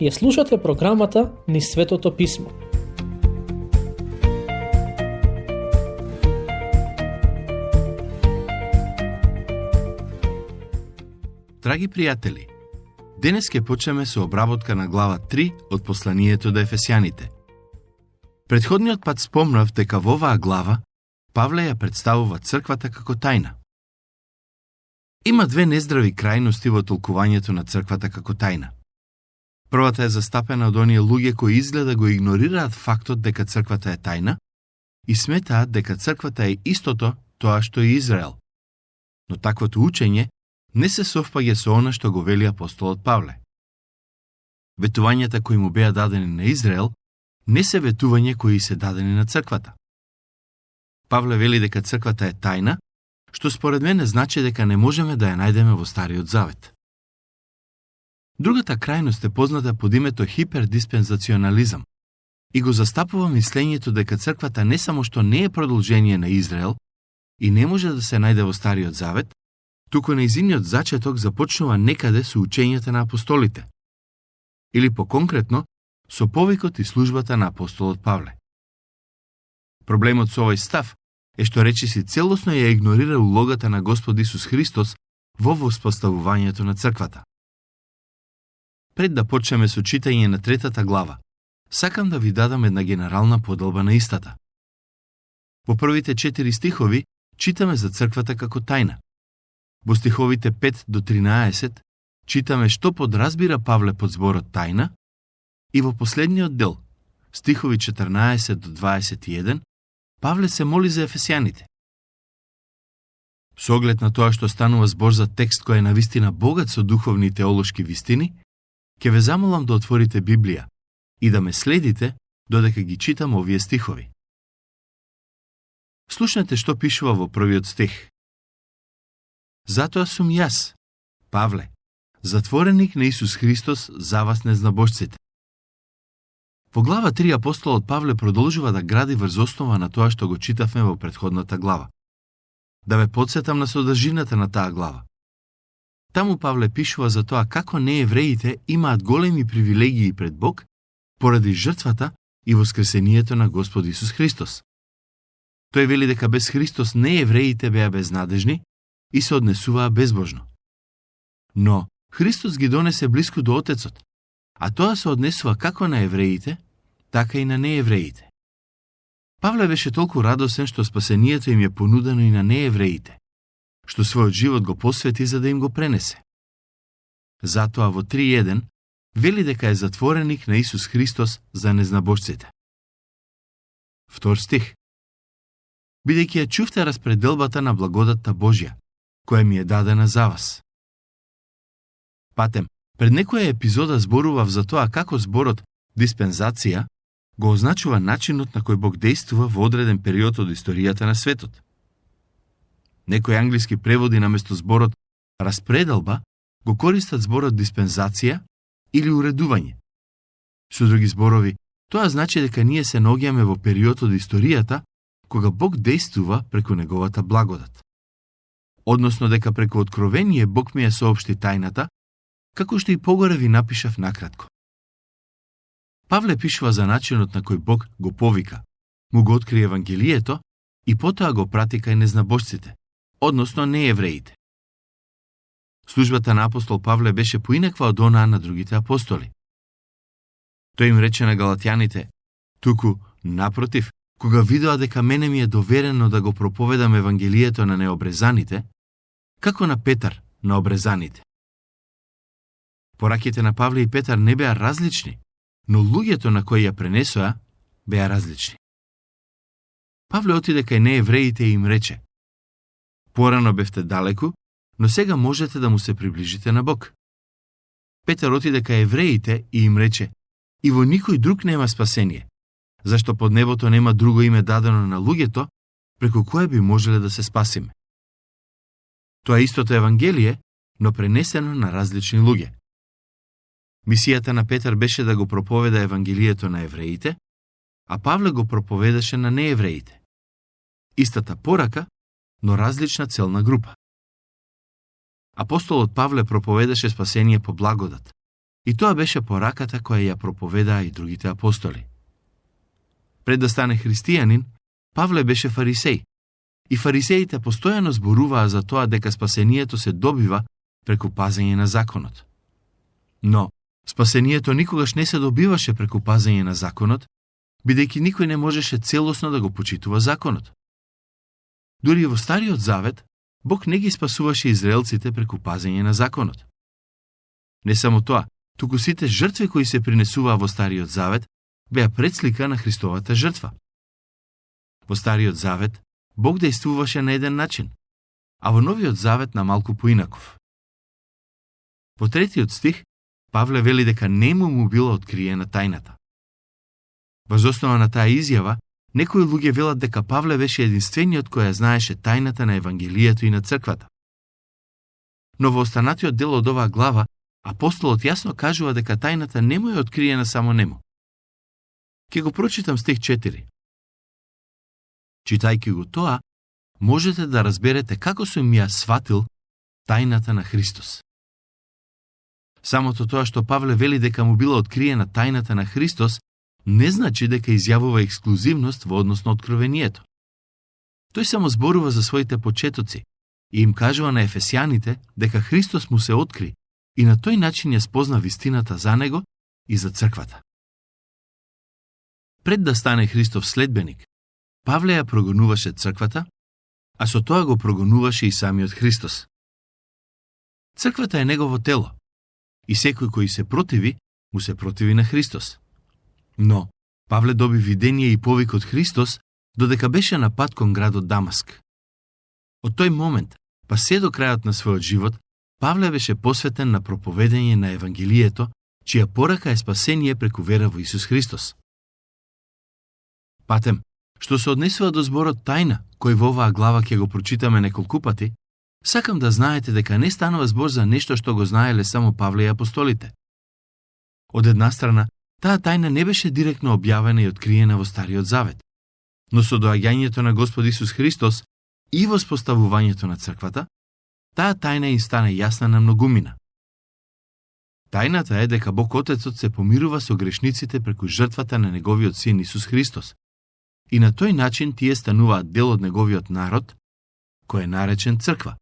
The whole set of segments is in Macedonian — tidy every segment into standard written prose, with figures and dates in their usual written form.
Ја слушате програмата Низ Светото Писмо. Драги пријатели, денес ќе почнеме со обработка на глава 3 од посланието до Ефесјаните. Претходниот пат спомнав дека во оваа глава Павле ја представува црквата како тајна. Има две нездрави крајности во толкувањето на црквата како тајна. Првата е застапена од оние луѓе кои изгледа го игнорираат фактот дека црквата е тајна и сметаат дека црквата е истото тоа што е Израел. Но таквото учење не се совпаѓа со она што го вели апостолот Павле. Ветувањата кои му беа дадени на Израел не се ветување кои се дадени на црквата. Павле вели дека црквата е тајна, што според мене значи дека не можеме да ја најдеме во Стариот Завет. Другата крајност е позната под името хипердиспензационализам и го застапува мислењето дека црквата не само што не е продолжение на Израел и не може да се најде во Стариот Завет, туку нејзиниот зачеток започнува некаде со учењата на апостолите, или поконкретно со повикот и службата на апостолот Павле. Проблемот со овој став е што речиси целосно ја игнорира улогата на Господ Исус Христос во воспоставувањето на црквата. Пред да почнеме со читање на третата глава, сакам да ви дадам една генерална поделба на истата. Во првите 4 стихови читаме за црквата како тајна. Во стиховите 5 до 13 читаме што подразбира Павле под зборот тајна и во последниот дел, стихови 14 до 21, Павле се моли за ефесјаните. Со оглед на тоа што станува збор за текст кој е навистина богат со духовни и теолошки вистини, ќе ве замолам да отворите Библија и да ме следите додека ги читам овие стихови. Слушнете што пишува во првиот стих. Затоа сум јас, Павле, затвореник на Исус Христос за вас незнабожците. Во глава 3 апостолот Павле продолжува да гради врз основа на тоа што го читавме во претходната глава. Да ве подсетам на содржината на таа глава. Таму Павле пишува за тоа како неевреите имаат големи привилегии пред Бог поради жртвата и воскресението на Господ Исус Христос. Тој вели дека без Христос неевреите беа безнадежни и се однесуваа безбожно. Но Христос ги донесе блиску до Отецот, а тоа се однесува како на евреите, така и на неевреите. Павле беше толку радосен што спасението им е понудено и на неевреите, што својот живот го посвети за да им го пренесе. Затоа во 3.1 вели дека е затвореник на Исус Христос за незнабожците. Втор стих. Бидејќи ја чувте распределбата на благодатта Божја, која ми е дадена за вас. Патем, пред некоја епизода зборував за тоа како зборот диспензација го означува начинот на кој Бог действува во одреден период од историјата на светот. Некои англиски преводи наместо зборот распределба го користат зборот диспензација или уредување. Со други зборови, тоа значи дека ние се наоѓаме во период од историјата кога Бог действува преку неговата благодат. Односно дека преку откровение Бог ми ја соопшти тајната, како што и погоре ви напишав накратко. Павле пишува за начинот на кој Бог го повика, му го открие Евангелието и потоа го прати кај незнабожците, односно неевреите. Службата на апостол Павле беше поинаква од онаа на другите апостоли. Тој им рече на галатјаните, туку, напротив, кога видоа дека мене ми е доверено да го проповедам Евангелието на необрезаните, како на Петар на обрезаните. Пораките на Павле и Петар не беа различни, но луѓето на кои ја пренесоа беа различни. Павле отиде кај неевреите и им рече: порано бевте далеку, но сега можете да му се приближите на Бог. Петар отиде кај евреите и им рече: и во никој друг нема спасение, зашто под небото нема друго име дадено на луѓето преку кое би можеле да се спасиме. Тоа е истото Евангелие, но пренесено на различни луѓе. Мисијата на Петар беше да го проповеда Евангелието на евреите, а Павле го проповедаше на неевреите. Истата порака, но различна целна група. Апостолот Павле проповедаше спасение по благодат, И тоа беше пораката која ја проповедаа и другите апостоли. Пред да стане христијанин, Павле беше фарисеј. И фарисеите постојано зборуваа за тоа дека спасението се добива преку пазење на законот. Но, спасението никогаш не се добиваше преку пазење на законот, бидејќи никој не можеше целосно да го почитува законот. Дури и во Стариот Завет, Бог не ги спасуваше израелците преку пазење на законот. Не само тоа, туку сите жртви кои се принесуваа во Стариот Завет беа предслика на Христовата жртва. Во Стариот Завет Бог дејствуваше на еден начин, а во Новиот Завет на малку поинаков. Во 3 стих Павле вели дека нему му била откриена тајната. Врз основа на таа изјава, некои луѓе велат дека Павле беше единствениот кој ја знаеше тајната на Евангелието и на црквата. Но во останатиот дел од оваа глава, апостолот јасно кажува дека тајната не му е откриена само нему. Ке го прочитам стих 4. Читајќи го тоа, можете да разберете како сум ја сватил тајната на Христос. Самото тоа што Павле вели дека му била откриена тајната на Христос, не значи дека изјавува ексклузивност во однос на откровението. Тој само зборува за своите почетоци и им кажува на ефесјаните дека Христос му се откри и на тој начин ја спозна вистината за него и за црквата. Пред да стане Христов следбеник, Павле ја прогонуваше црквата, а со тоа го прогонуваше и самиот Христос. Црквата е негово тело и секој кој се противи, му се противи на Христос. Но, Павле доби видение и повик од Христос, додека беше на пат кон градот Дамаск. Од тој момент, па се до крајот на својот живот, Павле беше посветен на проповедање на Евангелието, чија порака е спасение преку вера во Исус Христос. Патем, што се однесува до зборот тајна, кој во оваа глава ќе го прочитаме неколку пати, сакам да знаете дека не станува збор за нешто што го знаеле само Павле и апостолите. Од една страна, таа тајна не беше директно објавена и откриена во Стариот Завет, но со доаѓањето на Господ Исус Христос и воспоставувањето на црквата, таа тајна им стана јасна на многумина. Тајната е дека Бог Отецот се помирува со грешниците преку жртвата на неговиот син Исус Христос, и на тој начин тие стануваат дел од неговиот народ, кој е наречен црква.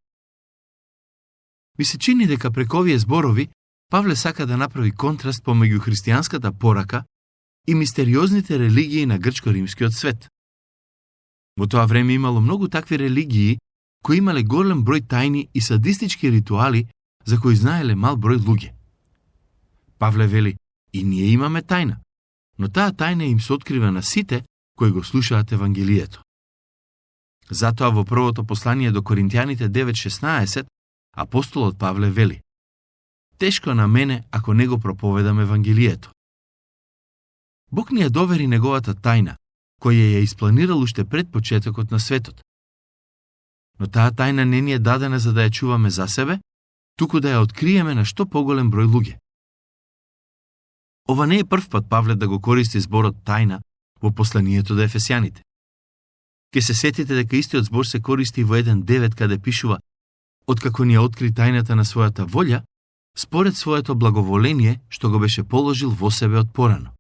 Ми се чини дека преку овие зборови Павле сака да направи контраст помеѓу христијанската порака и мистериозните религии на грчко-римскиот свет. Во тоа време имало многу такви религии кои имале голем број тајни и садистички ритуали за кои знаеле мал број луѓе. Павле вели, и ние имаме тајна, но таа тајна им се открива на сите кои го слушаат Евангелието. Затоа во првото послание до Коринтијаните 9:16 апостолот Павле вели: тешко на мене ако не го проповедам Евангелието. Бог ни ја довери неговата тајна, која ја испланирал уште пред почетокот на светот. Но таа тајна не ни е дадена за да ја чуваме за себе, туку да ја откриеме на што поголем број луѓе. Ова не е прв пат Павле да го користи зборот тајна во посланието до Ефесјаните. Ке се сетите дека истиот збор се користи во 1:9 каде пишува: откако ни ја откри тајната на својата волја, според своето благоволение што го беше положил во себе од порано.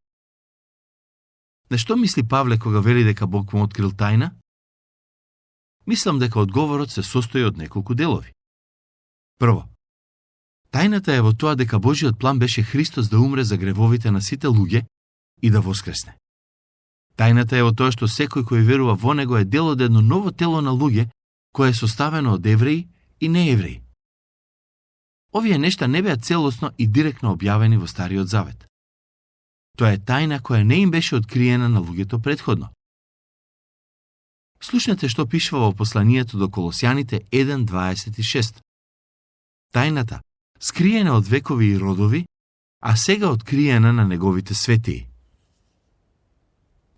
На што мисли Павле кога вели дека Бог му открил тајна? Мислам дека одговорот се состои од неколку делови. Прво, тајната е во тоа дека Божиот план беше Христос да умре за гревовите на сите луѓе и да воскресне. Тајната е во тоа што секој кој верува во него е дел од едно ново тело на луѓе кое е составено од евреи и неевреи. Овие нешта не беа целосно и директно објавени во Стариот Завет. Тоа е тајна која не им беше откриена на луѓето предходно. Слушнете што пишува во посланието до Колосјаните 1:26. Тајната, скриена од векови и родови, а сега откриена на неговите светии.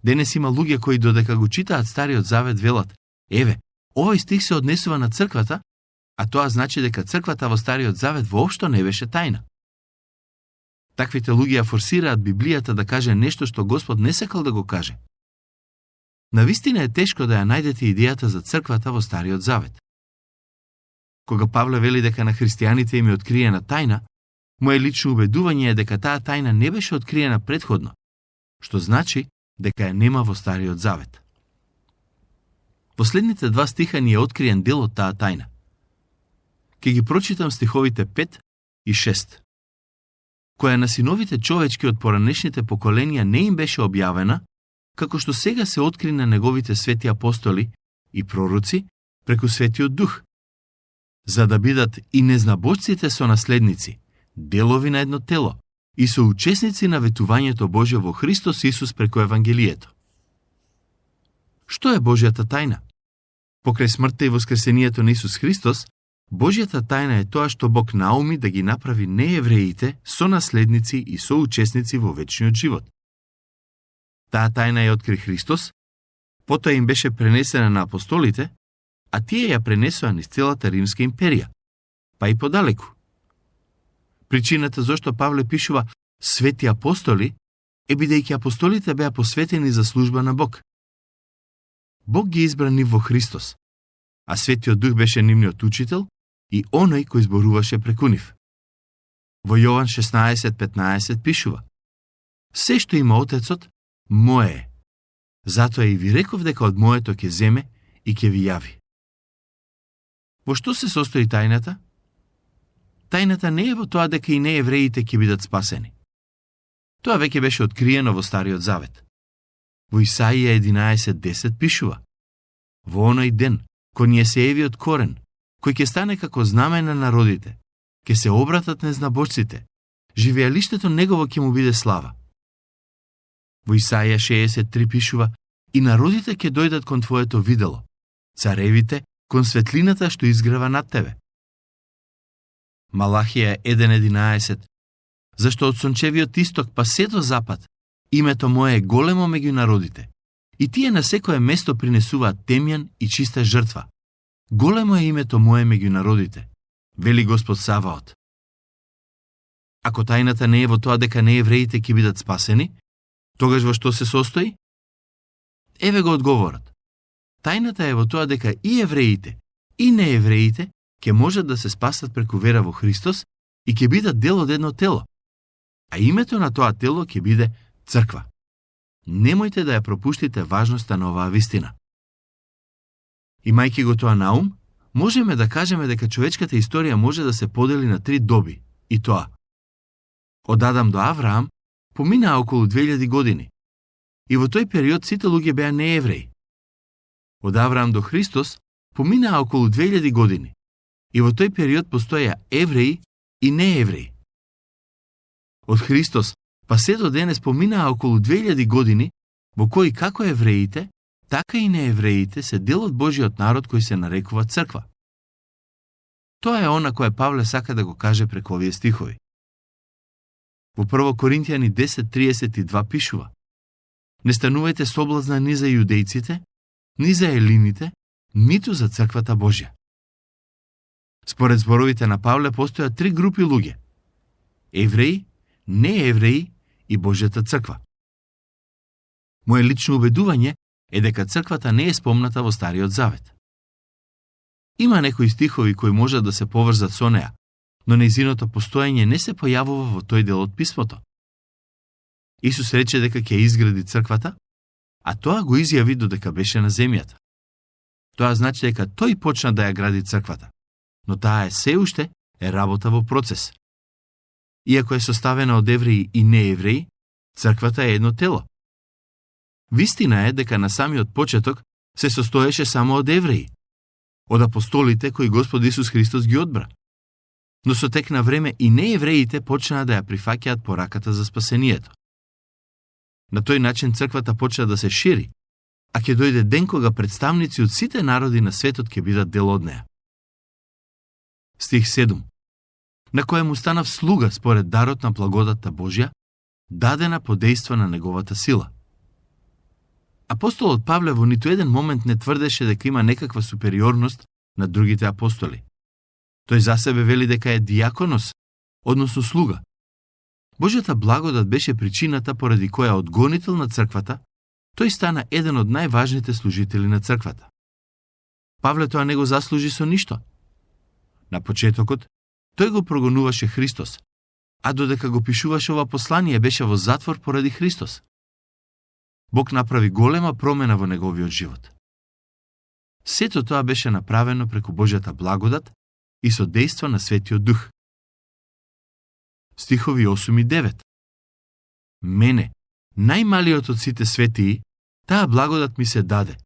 Денес има луѓе кои додека го читаат Стариот Завет велат: еве, овој стих се однесува на црквата, а тоа значи дека црквата во Стариот Завет воопшто не беше тајна. Таквите луѓе ја форсираат Библијата да каже нешто што Господ не сакал да го каже. Навистина е тешко да ја најдете идејата за црквата во Стариот Завет. Кога Павле вели дека на христијаните им е откриена тајна, Моje лично убедување е дека таа тајна не беше откриена претходно, што значи дека ја нема во Стариот Завет. Последните 2 стиха ни е откриен дел од таа тајна. Ке ги прочитам стиховите 5 и 6. Која на синовите човечки од поранешните поколенија не им беше објавена, како што сега се откри на неговите свети апостоли и пророци преку Светиот Дух, за да бидат и незнабожците сонаследници, делови на едно тело и соучесници на ветувањето Божје во Христос Исус преку Евангелието. Што е Божјата тајна? Покрај смртта и воскресението на Исус Христос, Божјата тајна е тоа што Бог науми да ги направи неевреите сонаследници и соучесници во вечниот живот. Таа тајна ја откри Христос, потоа им беше пренесена на апостолите, а тие ја пренесоа низ целата Римска империја, па и подалеку. Причината зашто Павле пишува свети апостоли е бидејќи апостолите беа посветени за служба на Бог. Бог ги избра нив во Христос, а Светиот Дух беше нивниот учител и оној кој зборуваше преку нив. Во Јован 16:15 пишува: Се што има Отецот, мое е. Затоа и ви реков дека од моето ќе земе и ќе ви јави. Во што се состои тајната? Тајната не е во тоа дека и неевреите ќе бидат спасени. Тоа веќе беше откриено во Стариот Завет. Во Исаија 11:10 пишува: Во оној ден, кон Јесеевиот корен, кој ќе стане како знаме на народите, ќе се обратат незнабожците, живеалиштето негово ќе му биде слава. Во Исаија 63 пишува: И народите ќе дојдат кон твоето видело, царевите кон светлината што изгрева над тебе. Малахија 1:11: Зашто од сончевиот исток па се до запад, името мое е големо меѓу народите, и тие на секое место принесуваат темјан и чиста жртва. Големо е името мое меѓу народите, вели Господ Саваот. Ако тајната не е во тоа дека неевреите ќе бидат спасени, тогаш во што се состои? Еве го одговорот. Тајната е во тоа дека и евреите, и неевреите ќе можат да се спасат преку вера во Христос и ќе бидат дел од едно тело, а името на тоа тело ќе биде црква. Немојте да ја пропуштите важноста на оваа вистина. Имајќи го тоа на ум, можеме да кажеме дека човечката историја може да се подели на 3 доби, и тоа: од Адам до Авраам поминаа околу 2000 години, и во тој период сите луѓе беа неевреи. Од Авраам до Христос поминаа околу 2000 години, и во тој период постоја евреи и неевреи. Од Христос па се до денес поминаа околу 2000 години, во кои како евреите, така и неевреите се дел од Божиот народ кој се нарекува црква. Тоа е она кое Павле сака да го каже преку овие стихови. Во 1 Коринтијани 10:32 пишува: Не станувајте соблазна ни за јудејците, ни за елините, ниту за црквата Божја. Според зборовите на Павле постојат 3 групи луѓе: евреи, неевреи и Божјата црква. Моje лично убедување е дека црквата не е спомната во Стариот Завет. Има некои стихови кои можат да се поврзат со неа, но нејзиното постоење не се појавува во тој дел од писмото. Исус рече дека ќе изгради црквата, а тоа го изјави додека беше на земјата. Тоа значи дека тој почна да ја гради црквата, но таа се уште е работа во процес. Иако е составена од евреи и неевреи, црквата е едно тело. Вистина е дека на самиот почеток се состоеше само од евреи, од апостолите кои Господ Исус Христос ги одбра. Но со тек на време и неевреите почнаа да ја прифаќаат пораката за спасението. На тој начин црквата почна да се шири, а ќе дојде ден кога представници од сите народи на светот ќе бидат дел од неа. Стих 7. На кој му станав слуга според дарот на благодатта Божја, дадена по дејство на неговата сила. Апостолот Павле во ниту еден момент не тврдеше дека има некаква супериорност на другите апостоли. Тој за себе вели дека е диаконос, односно слуга. Божјата благодат беше причината поради која од гонител на црквата, тој стана еден од најважните служители на црквата. Павле тоа не го заслужи со ништо. На почетокот, тој го прогонуваше Христос, а додека го пишуваше ова послание беше во затвор поради Христос. Бог направи голема промена во неговиот живот. Сето тоа беше направено преку Божјата благодат и со дејство на Светиот Дух. Стихови 8 и 9. Мене, најмалиот од сите светии, таа благодат ми се даде,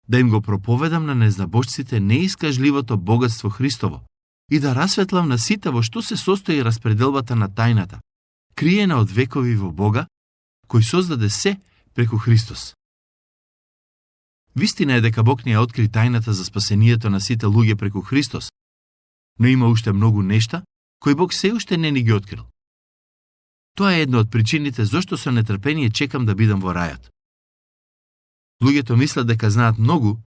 да им го проповедам на незнабожците неискажливото богатство Христово и да расветлам на сите во што се состои распределбата на тајната, криена од векови во Бога, кој создаде се преку Христос. Вистина е дека Бог ни ја откри тајната за спасението на сите луѓе преку Христос, но има уште многу нешта кои Бог се уште не ни ги открил. Тоа е една од причините зошто со нетрпение чекам да бидам во рајот. Луѓето мислат дека знаат многу,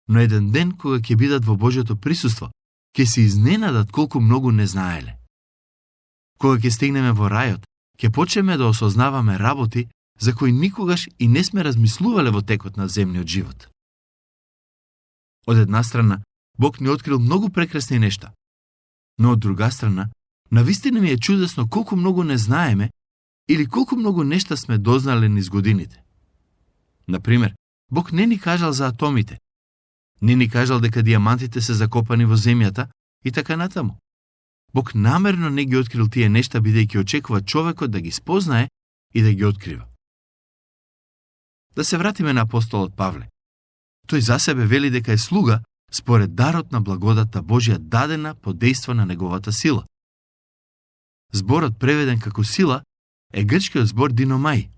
но еден ден кога ќе бидат во Божјото присуство, ќе се изненадат колку многу не знаеле. Кога ќе стигнеме во рајот, ќе почнеме да осознаваме работи за кои никогаш и не сме размислувале во текот на земниот живот. Од една страна, Бог ни открил многу прекрасни нешта, но од друга страна, навистина ми е чудесно колку многу не знаеме или колку многу нешта сме дознале низ годините. Например, Бог не ни кажал за атомите, не ни кажал дека диамантите се закопани во земјата и така натаму. Бог намерно не ги открил тие нешта бидејќи очекува човекот да ги спознае и да ги открива. Да се вратиме на апостолот Павле. Тој за себе вели дека е слуга според дарот на благодата Божја дадена по дејство на неговата сила. Зборот преведен како сила е грчкиот збор диномај.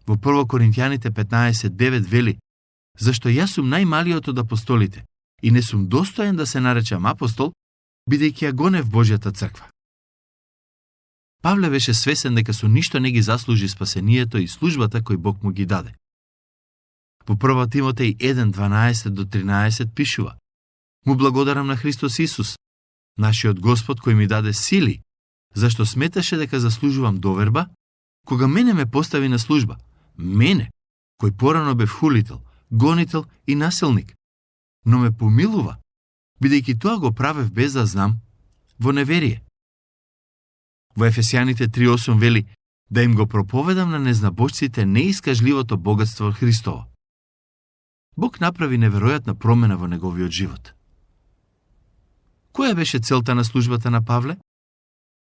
Во 1 Коринтијаните 15:9 вели: зашто јас сум најмалиот од апостолите и не сум достоен да се наречам апостол, бидејќи ја гонев Божјата црква. Павле беше свесен дека со ништо не ги заслужи спасението и службата кој Бог му ги даде. Во 1 Тимотеј 1:12-13 пишува: му благодарам на Христос Исус, нашиот Господ кој ми даде сили, зашто сметаше дека заслужувам доверба, кога мене ме постави на служба, мене, кој порано бев хулител, гонител и насилник, но ме помилува, бидејќи тоа го правев без да знам, во неверие. Во Ефесијаните 3:8 вели: да им го проповедам на незнабожците неискажливото богатство Христово. Бог направи неверојатна промена во неговиот живот. Која беше целта на службата на Павле?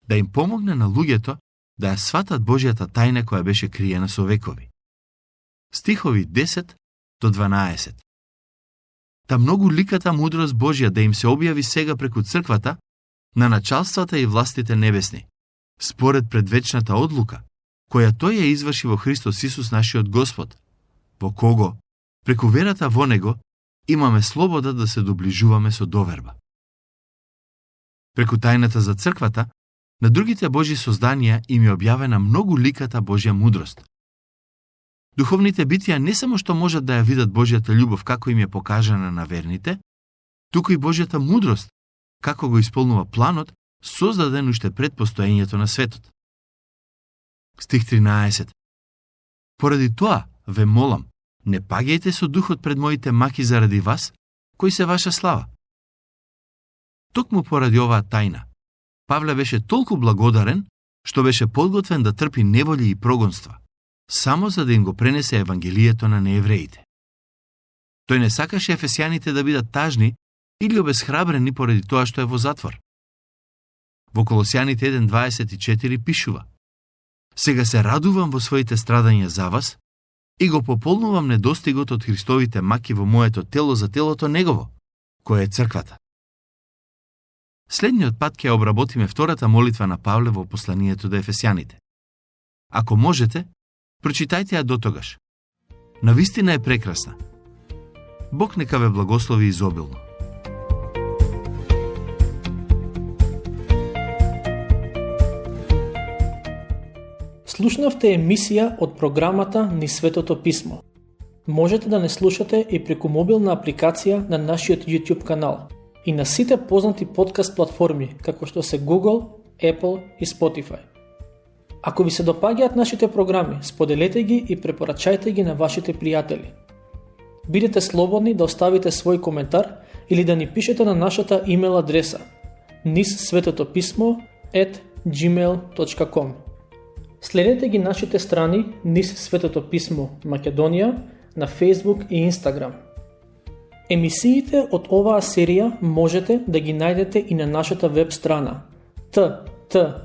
Да им помогне на луѓето да ја сватат Божјата тајна која беше криена со векови. Стихови 10-12. Та многу ликата мудрост Божја да им се објави сега преку црквата на началствата и властите небесни, според предвечната одлука, која тој ја изврши во Христос Исус нашиот Господ, во кого, преку верата во Него, имаме слобода да се доближуваме со доверба. Преку тајната за црквата, на другите Божји созданија им е објавена многу ликата Божја мудрост. Духовните битија не само што можат да ја видат Божјата љубов како им е покажана на верните, туку и Божјата мудрост, како го исполнува планот, создаден уште пред постоењето на светот. Стих 13. Поради тоа, ве молам, не паѓајте со духот пред моите маки заради вас, кои се ваша слава. Токму поради оваа тајна, Павле беше толку благодарен, што беше подготвен да трпи неволји и прогонства, само за да им го пренесе евангелието на неевреите. Тој не сакаше ефесијаните да бидат тажни или обесхрабрени поради тоа што е во затвор. Во Колосјаните 1:24 пишува: сега се радувам во своите страдања за вас и го пополнувам недостигот од Христовите маки во моето тело за телото негово, кое е црквата. Следниот пат ќе обработиме втората молитва на Павле во посланието до Ефесјаните. Ако можете, прочитајте ја дотогаш. Навистина е прекрасна. Бог нека ве благослови изобилно. Слушнавте емисија од програмата Низ Светото Писмо. Можете да не слушате и преку мобилна апликација на нашиот YouTube канал и на сите познати подкаст платформи, како што се Google, Apple и Spotify. Ако ви се допаѓаат нашите програми, споделете ги и препорачајте ги на вашите пријатели. Бидете слободни да оставите свој коментар или да ни пишете на нашата имейл адреса nissvetotopисmo@ podcast@gmail.com. Следете ги нашите страни низ Светото писмо Македонија на Facebook и Instagram. Емисиите од оваа серија можете да ги најдете и на нашата веб страна ttb.twr.org.